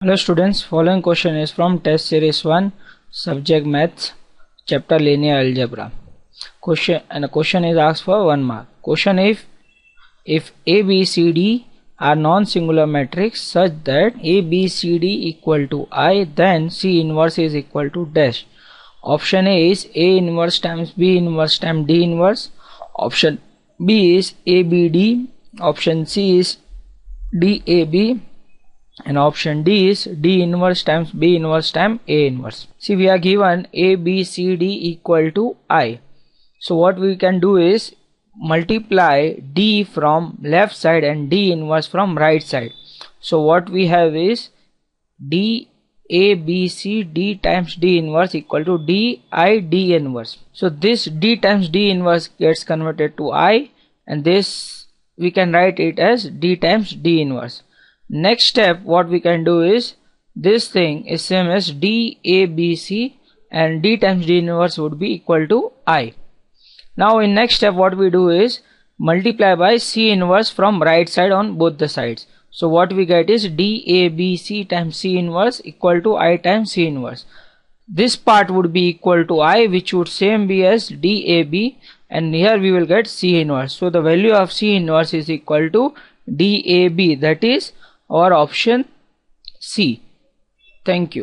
Hello students, following question is from test series 1, subject maths, chapter linear algebra. Question is asked for 1 mark. Question if A, B, C, D are non-singular matrix such that A, B, C, D equal to I, then C inverse is equal to dash. Option A is A inverse times B inverse times D inverse. Option B is A, B, D. Option C is D, A, B. And option D is D inverse times B inverse times A inverse. See, we are given A, B, C, D equal to I. So what we can do is multiply D from left side and D inverse from right side. So what we have is D A, B, C, D times D inverse equal to D I D inverse. So this D times D inverse gets converted to I, and this we can write it as D times D inverse. Next step, what we can do is this thing is same as D A B C, and D times D inverse would be equal to I. Now in next step, what we do is multiply by C inverse from right side on both the sides. So what we get is D A B C times C inverse equal to I times C inverse. This part would be equal to I, which would same be as D A B, and here we will get C inverse. So the value of C inverse is equal to D A B, that is our option C. Thank you.